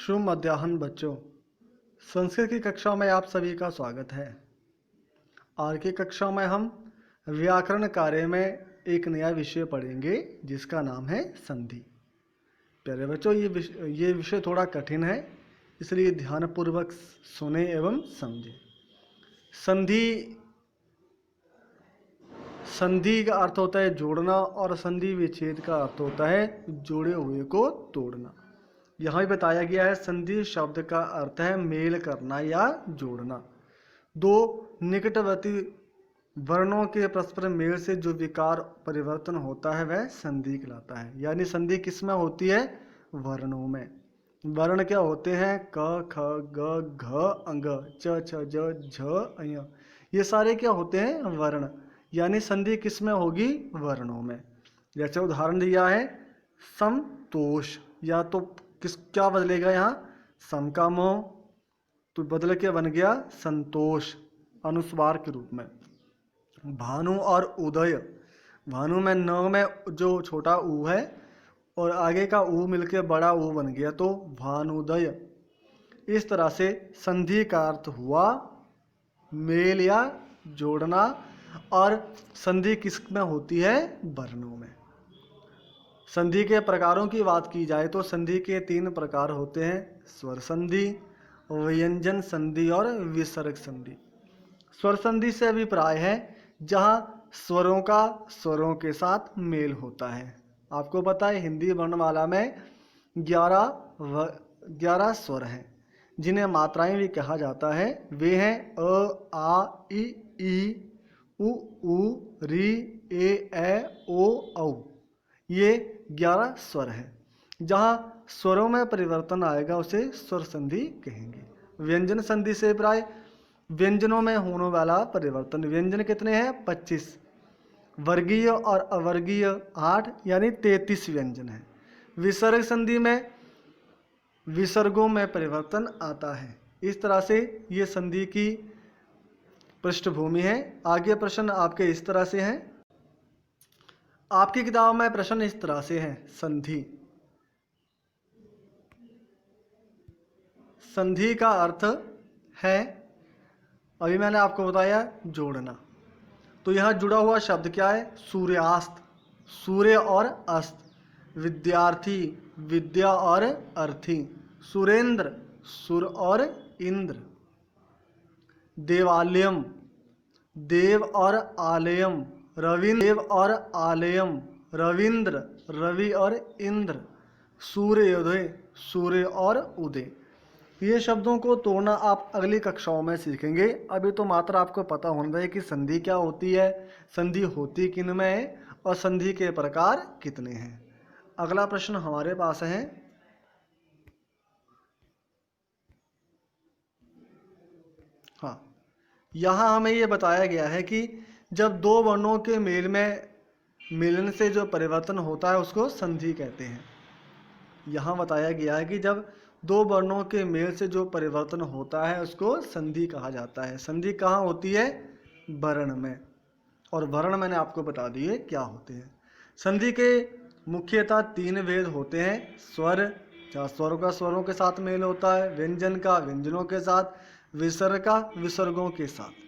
शुभ मध्याह्न बच्चों। संस्कृत की कक्षा में आप सभी का स्वागत है। आज की कक्षा में हम व्याकरण कार्य में एक नया विषय पढ़ेंगे जिसका नाम है संधि। प्यारे बच्चों, ये विषय थोड़ा कठिन है, इसलिए ध्यानपूर्वक सुने एवं समझें। संधि का अर्थ होता है जोड़ना और संधि विच्छेद का अर्थ होता है जोड़े हुए को तोड़ना। यहाँ भी बताया गया है संधि शब्द का अर्थ है मेल करना या जोड़ना। दो निकटवर्ती वर्णों के परस्पर मेल से जो विकार परिवर्तन होता है वह संधि कहलाता है। यानी संधि किस में होती है? वर्णों में। वर्ण क्या होते हैं? क, ख, ग, घ, अंग, च, छ, ज, झ, अय। ये सारे क्या होते हैं? वर्ण। यानी संधि किस में होगी? वर्णों में। जैसे उदाहरण दिया है समतोष, या तो क्या बदलेगा यहाँ? सम का मोह तो बदल के बन गया संतोष अनुस्वार के रूप में। भानु और उदय, भानु में न में जो छोटा ऊ है और आगे का ऊ मिलके बड़ा ऊ बन गया तो भानुदय। इस तरह से संधि का अर्थ हुआ मेल या जोड़ना, और संधि किस में होती है? वर्णों में। संधि के प्रकारों की बात की जाए तो संधि के 3 प्रकार होते हैं: स्वर संधि, व्यंजन संधि और विसर्ग संधि। स्वर संधि से अभिप्राय है जहां स्वरों का स्वरों के साथ मेल होता है। आपको पता है हिंदी वर्णमाला में 11 स्वर हैं जिन्हें मात्राएं भी कहा जाता है। वे हैं अ, आ, ई, उ, री, ए, ओ, औ। ये 11 स्वर हैं। जहाँ स्वरों में परिवर्तन आएगा उसे स्वर संधि कहेंगे। व्यंजन संधि से प्राय व्यंजनों में होने वाला परिवर्तन। व्यंजन कितने हैं? 25। वर्गीय और अवर्गीय 8, यानी 33 व्यंजन हैं। विसर्ग संधि में विसर्गों में परिवर्तन आता है। इस तरह से ये संधि की पृष्ठभूमि है। आगे प्रश्न आपके इस तरह से हैं। आपकी किताब में प्रश्न इस तरह से है: संधि का अर्थ है, अभी मैंने आपको बताया, जोड़ना। तो यहाँ जुड़ा हुआ शब्द क्या है? सूर्यास्त, सूर्य और अस्त। विद्यार्थी, विद्या और अर्थी। सुरेंद्र, सुर और इंद्र। देवालयम, देव और आलयम। रविंद्र, देव और आलयम। रविंद्र, रवि और इंद्र। सूर्योदय, सूर्य और उदय। ये शब्दों को तोड़ना आप अगली कक्षाओं में सीखेंगे। अभी तो मात्र आपको पता होना चाहिए कि संधि क्या होती है, संधि होती किन में है और संधि के प्रकार कितने हैं। अगला प्रश्न हमारे पास है। हाँ, यहाँ हमें ये बताया गया है कि जब दो वर्णों के मेल में मिलन से जो परिवर्तन होता है उसको संधि कहते हैं। यहाँ बताया गया है कि जब दो वर्णों के मेल से जो परिवर्तन होता है उसको संधि कहा जाता है। संधि कहाँ होती है? वर्ण में। और वर्ण मैंने आपको बता दिए क्या होते हैं। संधि के मुख्यतः 3 भेद होते हैं: स्वर, जहाँ स्वर का स्वरों के साथ मेल होता है; व्यंजन का व्यंजनों के साथ; विसर्ग का विसर्गों के साथ।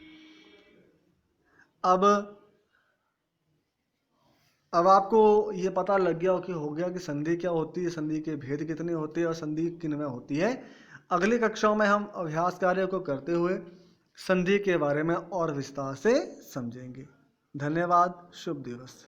अब आपको ये पता लग गया कि संधि क्या होती है, संधि के भेद कितने होते हैं और संधि किन में होती है। अगली कक्षाओं में हम अभ्यास कार्य को करते हुए संधि के बारे में और विस्तार से समझेंगे। धन्यवाद। शुभ दिवस।